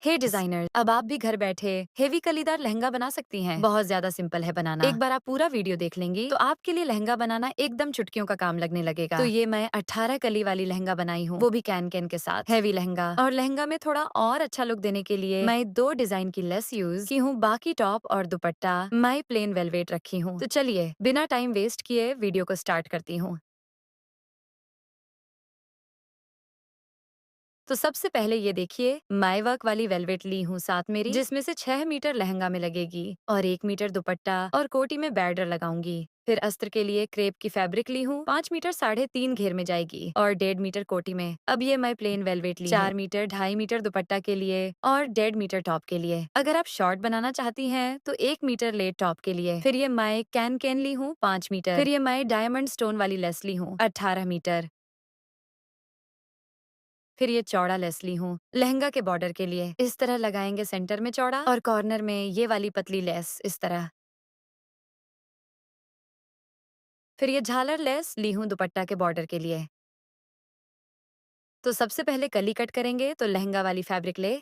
हे designer, अब आप भी घर बैठे हेवी कलीदार लहंगा बना सकती हैं। बहुत ज्यादा सिंपल है बनाना। एक बार आप पूरा वीडियो देख लेंगी तो आपके लिए लहंगा बनाना एकदम चुटकियों का काम लगने लगेगा। तो ये मैं 18 कली वाली लहंगा बनाई हूँ, वो भी कैन कैन के साथ। हैवी लहंगा, और लहंगा में थोड़ा और अच्छा लुक देने के लिए मैं 2 डिजाइन की लेस यूज की हूँ। बाकी टॉप और दुपट्टा मैं प्लेन वेलवेट रखी हूँ। तो चलिए बिना टाइम वेस्ट किए वीडियो को स्टार्ट करती हूँ। तो सबसे पहले ये देखिए, माई वर्क वाली वेलवेट ली हूँ साथ मेरी, जिसमें से 6 मीटर लहंगा में लगेगी और 1 मीटर दुपट्टा और कोटी में बॉर्डर लगाऊंगी। फिर अस्त्र के लिए क्रेप की फैब्रिक ली हूँ, 5 मीटर 3.5 घेर में जाएगी और 1.5 मीटर कोटी में। अब ये मैं प्लेन वेलवेट ली 4 मीटर 2.5 मीटर दुपट्टा के लिए और 1.5 मीटर टॉप के लिए। अगर आप शॉर्ट बनाना चाहती हैं तो 1 मीटर लेट टॉप के लिए। फिर ये मैं कैन कैन ली हूँ 5 मीटर। फिर ये मैं डायमंड स्टोन वाली लेस ली हूँ 18 मीटर। फिर ये चौड़ा लेस ली हूँ लहंगा के बॉर्डर के लिए। इस तरह लगाएंगे सेंटर में चौड़ा और कॉर्नर में ये वाली पतली लेस इस तरह। फिर ये झालर लेस ली हूँ दुपट्टा के बॉर्डर के लिए। तो सबसे पहले कली कट करेंगे तो लहंगा वाली फैब्रिक ले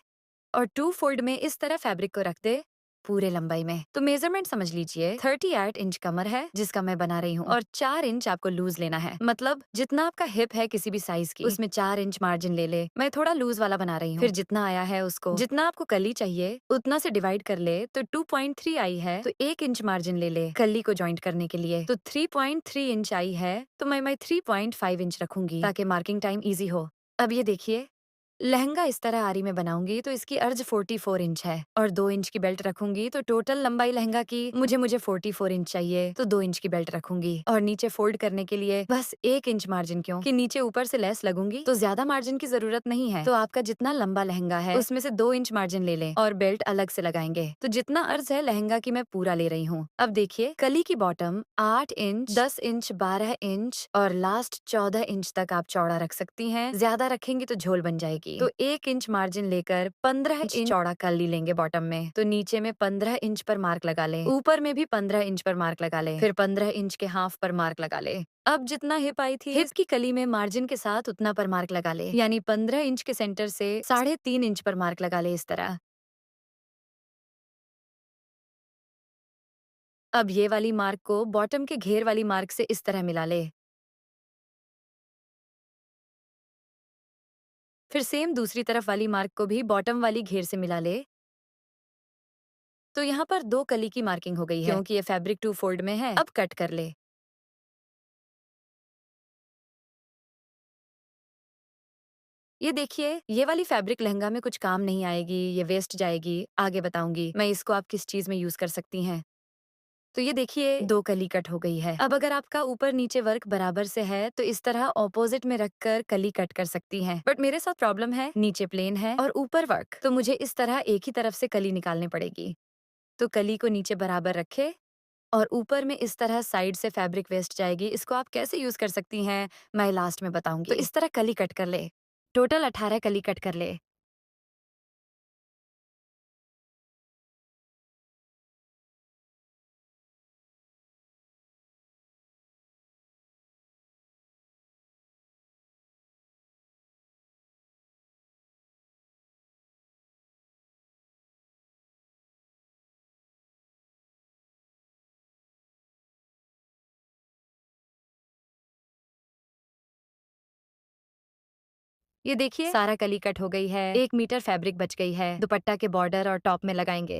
और 2 फोल्ड में इस तरह फैब्रिक को रख दे पूरे लंबाई में। तो मेजरमेंट समझ लीजिए, 38 इंच कमर है जिसका मैं बना रही हूँ और 4 इंच आपको लूज लेना है। मतलब जितना आपका हिप है किसी भी साइज की, उसमें 4 इंच मार्जिन ले ले। मैं थोड़ा लूज वाला बना रही हूँ। फिर जितना आया है उसको, जितना आपको कली चाहिए उतना से डिवाइड कर ले। तो 2.3 आई है तो 1 इंच मार्जिन ले ले कली को ज्वाइंट करने के लिए। तो 3.3 इंच आई है तो मैं 3.5 इंच रखूंगी ताकि मार्किंग टाइम ईजी हो। अब ये देखिए, लहंगा इस तरह आरी में बनाऊंगी तो इसकी अर्ज 44 इंच है और 2 इंच की बेल्ट रखूंगी। तो टोटल लंबाई लहंगा की मुझे 44 इंच चाहिए तो 2 इंच की बेल्ट रखूंगी। और नीचे फोल्ड करने के लिए बस 1 इंच मार्जिन, क्यों कि नीचे ऊपर से लेस लगूंगी तो ज्यादा मार्जिन की जरूरत नहीं है। तो आपका जितना लंबा लहंगा है उसमें से 2 इंच मार्जिन ले लें और बेल्ट अलग से लगाएंगे। तो जितना अर्ज है लहंगा की मैं पूरा ले रही हूँ। अब देखिए, कली की बॉटम 8 इंच 10 इंच 12 इंच और लास्ट 14 इंच तक आप चौड़ा रख सकती हैं। ज्यादा रखेंगी तो झोल बन जाएगी। तो 1 इंच मार्जिन लेकर 15 इंच चौड़ा कली लेंगे बॉटम में। तो नीचे में 15 इंच पर मार्क लगा ले, ऊपर में भी 15 इंच पर मार्क लगा ले, फिर 15 इंच के हाफ पर मार्क लगा ले। अब जितना हिप आई थी हिप की कली में मार्जिन के साथ उतना पर मार्क लगा ले, यानी 15 इंच के सेंटर से 3.5 इंच पर मार्क लगा ले इस तरह। अब ये वाली मार्क को बॉटम के घेर वाली मार्क से इस तरह मिला ले। फिर सेम दूसरी तरफ वाली मार्क को भी बॉटम वाली घेर से मिला ले। तो यहाँ पर 2 कली की मार्किंग हो गई है क्योंकि ये फैब्रिक 2 फोल्ड में है। अब कट कर ले। ये देखिए, ये वाली फैब्रिक लहंगा में कुछ काम नहीं आएगी, ये वेस्ट जाएगी। आगे बताऊंगी मैं इसको आप किस चीज में यूज कर सकती हैं। तो ये देखिए, 2 कली कट हो गई है। अब अगर आपका ऊपर नीचे वर्क बराबर से है तो इस तरह ऑपोजिट में रखकर कली कट कर सकती हैं। बट मेरे साथ प्रॉब्लम है, नीचे प्लेन है और ऊपर वर्क, तो मुझे इस तरह एक ही तरफ से कली निकालनी पड़ेगी। तो कली को नीचे बराबर रखे और ऊपर में इस तरह साइड से फैब्रिक वेस्ट जाएगी। इसको आप कैसे यूज कर सकती हैं मैं लास्ट में बताऊंगी। तो इस तरह कली कट कर ले, टोटल 18 कली कट कर ले। ये देखिए, सारा कली कट हो गई है, 1 मीटर फैब्रिक बच गई है। दुपट्टा के बॉर्डर और टॉप में लगाएंगे।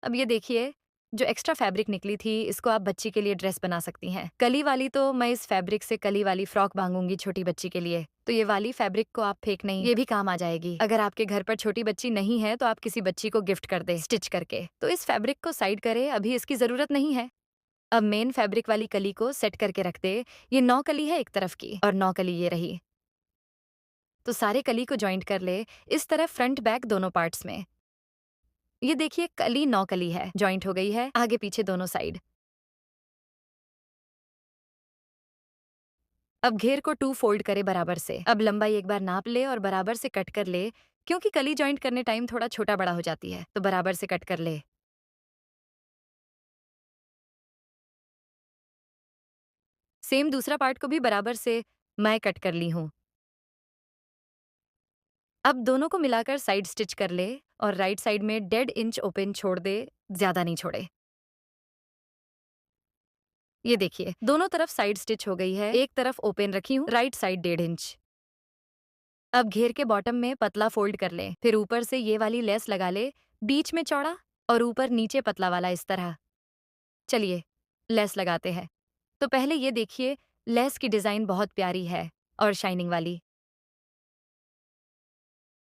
अब ये देखिए, जो एक्स्ट्रा फैब्रिक निकली थी इसको आप बच्ची के लिए ड्रेस बना सकती हैं। कली वाली तो मैं इस फैब्रिक से कली वाली फ्रॉक बांगूंगी छोटी बच्ची के लिए। तो ये वाली फैब्रिक को आप फेंक नहीं, ये भी काम आ जाएगी। अगर आपके घर पर छोटी बच्ची नहीं है तो आप किसी बच्ची को गिफ्ट कर दे स्टिच करके। तो इस फैब्रिक को साइड करे, अभी इसकी जरूरत नहीं है। अब मेन फैब्रिक वाली कली को सेट करके रख दे। ये 9 कली है एक तरफ की और 9 कली ये रही। तो सारे कली को ज्वाइंट कर ले इस तरह फ्रंट बैक दोनों पार्ट्स में। ये देखिए, कली 9 कली है, ज्वाइंट हो गई है आगे पीछे दोनों साइड। अब घेर को 2 फोल्ड करे बराबर से। अब लंबाई एक बार नाप ले और बराबर से कट कर ले, क्योंकि कली ज्वाइंट करने टाइम थोड़ा छोटा बड़ा हो जाती है, तो बराबर से कट कर ले। सेम दूसरा पार्ट को भी बराबर से मैं कट कर ली हूँ। अब दोनों को मिलाकर साइड स्टिच कर ले और राइट साइड में 1.5 इंच ओपन छोड़ दे, ज्यादा नहीं छोड़े। ये देखिए, दोनों तरफ साइड स्टिच हो गई है, एक तरफ ओपन रखी हूँ, राइट साइड 1.5 इंच। अब घेर के बॉटम में पतला फोल्ड कर ले, फिर ऊपर से ये वाली लेस लगा ले, बीच में चौड़ा और ऊपर नीचे पतला वाला इस तरह। चलिए, लेस लगाते हैं। तो पहले ये देखिए, लेस की डिजाइन बहुत प्यारी है और शाइनिंग वाली।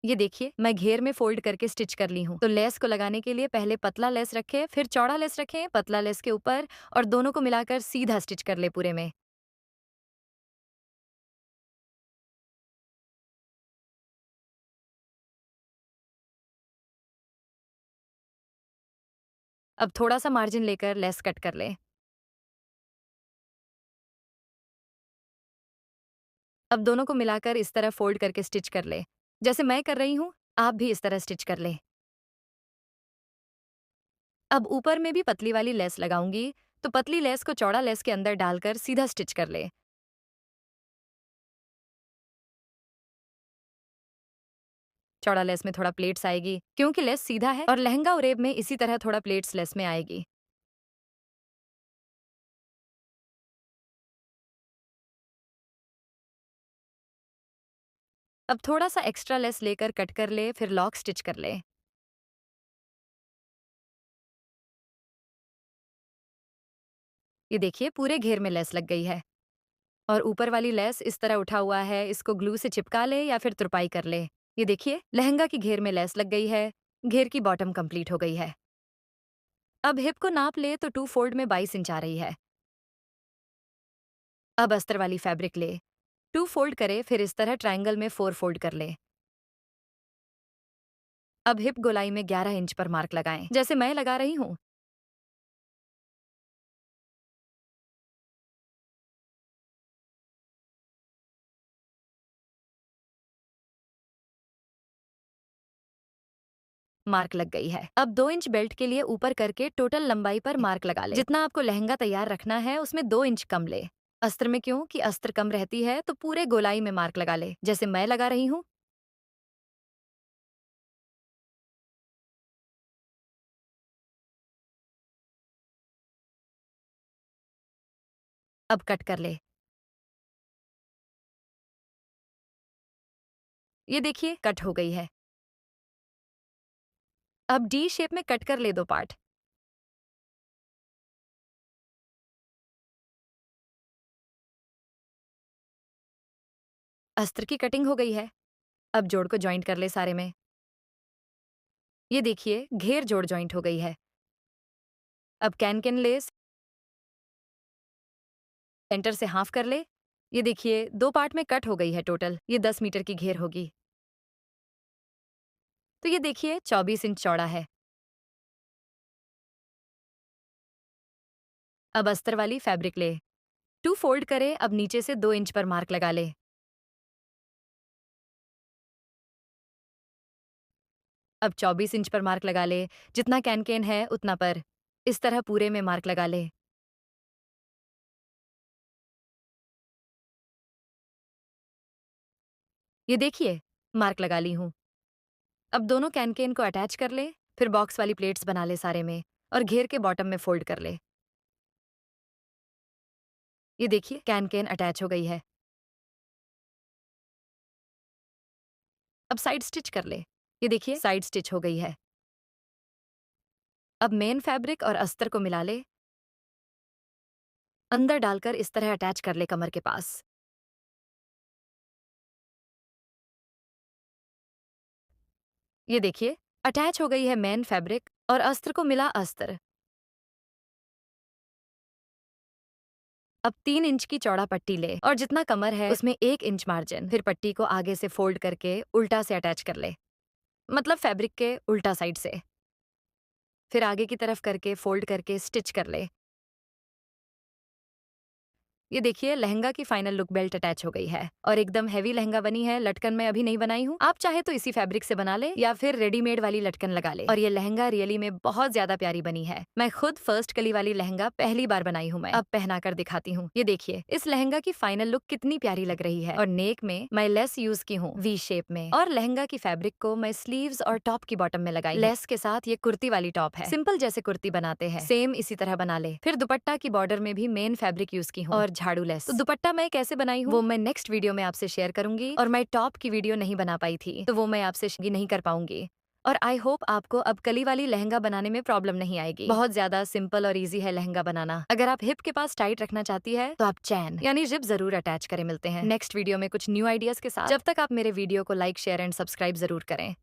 ये देखिए, मैं घेर में फोल्ड करके स्टिच कर ली हूँ। तो लेस को लगाने के लिए पहले पतला लेस रखें, फिर चौड़ा लेस रखें, पतला लेस के ऊपर, और दोनों को मिलाकर सीधा स्टिच कर ले पूरे में। अब थोड़ा सा मार्जिन लेकर लेस कट कर ले। अब दोनों को मिलाकर इस तरह फोल्ड करके स्टिच कर ले। जैसे मैं कर रही हूँ, आप भी इस तरह स्टिच कर ले। अब ऊपर में भी पतली वाली लेस लगाऊंगी, तो पतली लेस को चौड़ा लेस के अंदर डालकर सीधा स्टिच कर ले। चौड़ा लेस में थोड़ा प्लेट्स आएगी, क्योंकि लेस सीधा है, और लहंगा उरेब में इसी तरह थोड़ा प्लेट्स लेस में आएगी। अब थोड़ा सा एक्स्ट्रा लेस लेकर कट कर ले, फिर लॉक स्टिच कर ले। ये देखिए, पूरे घेर में लेस लग गई है, और ऊपर वाली लेस इस तरह उठा हुआ है, इसको ग्लू से चिपका ले या फिर तुरपाई कर ले। ये देखिए, लहंगा की घेर में लेस लग गई है, घेर की बॉटम कंप्लीट हो गई है। अब हिप को नाप ले तो 2 फोल्ड में 22 इंच आ रही है। अब अस्तर वाली फैब्रिक ले, 2 फोल्ड करे, फिर इस तरह ट्रायंगल में 4 फोल्ड कर ले। अब हिप गोलाई में 11 इंच पर मार्क लगाएं, जैसे मैं लगा रही हूँ। मार्क लग गई है। अब 2 इंच बेल्ट के लिए ऊपर करके टोटल लंबाई पर मार्क लगा ले। जितना आपको लहंगा तैयार रखना है, उसमें 2 इंच कम ले। अस्तर में क्यों कि अस्तर कम रहती है, तो पूरे गोलाई में मार्क लगा ले, जैसे मैं लगा रही हूँ। अब कट कर ले। ये देखिए, कट हो गई है। अब डी शेप में कट कर ले 2 पार्ट। अस्तर की कटिंग हो गई है। अब जोड़ को जॉइंट कर ले सारे में। ये देखिए, घेर जोड़ जॉइंट हो गई है। अब कैन कैन ले, सेंटर से हाफ कर ले। ये देखिए, 2 पार्ट में कट हो गई है टोटल। ये 10 मीटर की घेर होगी। तो ये देखिए, 24 इंच चौड़ा है। अब अस्तर वाली फैब्रिक ले, 2 फोल्ड करे, अब नीचे से 2 इंच पर मार्क लगा ले। अब 24 इंच पर मार्क लगा ले, जितना कैन कैन है उतना पर। इस तरह पूरे में मार्क लगा ले। ये देखिए, मार्क लगा ली हूँ। अब दोनों कैन कैन को अटैच कर ले, फिर बॉक्स वाली प्लेट्स बना ले सारे में, और घेर के बॉटम में फोल्ड कर ले। ये देखिए, कैन कैन अटैच हो गई है। अब साइड स्टिच कर ले। ये देखिए, साइड स्टिच हो गई है। अब मेन फैब्रिक और अस्तर को मिला ले, अंदर डालकर इस तरह अटैच कर ले कमर के पास। ये देखिए, अटैच हो गई है मेन फैब्रिक और अस्तर को मिला अस्तर। अब 3 इंच की चौड़ा पट्टी ले, और जितना कमर है उसमें 1 इंच मार्जिन, फिर पट्टी को आगे से फोल्ड करके उल्टा से अटैच कर ले, मतलब फैब्रिक के उल्टा साइड से। फिर आगे की तरफ करके फोल्ड करके स्टिच कर ले। ये देखिए लहंगा की फाइनल लुक बेल्ट अटैच हो गई है और एकदम हैवी लहंगा बनी है। लटकन मैं अभी नहीं बनाई हूँ, आप चाहे तो इसी फैब्रिक से बना ले या फिर रेडीमेड वाली लटकन लगा ले। और ये लहंगा रियली में बहुत ज्यादा प्यारी बनी है। मैं खुद फर्स्ट कली वाली लहंगा पहली बार बनाई हूँ। मैं अब पहना कर दिखाती हूँ। ये देखिए इस लहंगा की फाइनल लुक कितनी प्यारी लग रही है। और नेक में मैं लेस यूज की हूँ वी शेप में, और लहंगा की फैब्रिक को मैं स्लीव्स और टॉप की बॉटम में लगाई। लेस के साथ ये कुर्ती वाली टॉप है। सिंपल जैसे कुर्ती बनाते हैं सेम इसी तरह बना ले। फिर दुपट्टा की बॉर्डर में भी मेन फैब्रिक यूज की हूँ और झाड़ू लेस। तो दुपट्टा मैं कैसे बनाई हूँ वो मैं नेक्स्ट वीडियो में आपसे शेयर करूंगी। और मैं टॉप की वीडियो नहीं बना पाई थी तो वो मैं आपसे शेयर नहीं कर पाऊंगी। और आई होप आपको अब कली वाली लहंगा बनाने में प्रॉब्लम नहीं आएगी। बहुत ज्यादा सिंपल और इजी है लहंगा बनाना। अगर आप हिप के पास टाइट रखना चाहती है तो आप चैन यानी जिप जरूर अटैच करें। मिलते हैं नेक्स्ट वीडियो में कुछ न्यू आइडियाज के साथ। जब तक आप मेरे वीडियो को लाइक शेयर एंड सब्सक्राइब जरूर करें।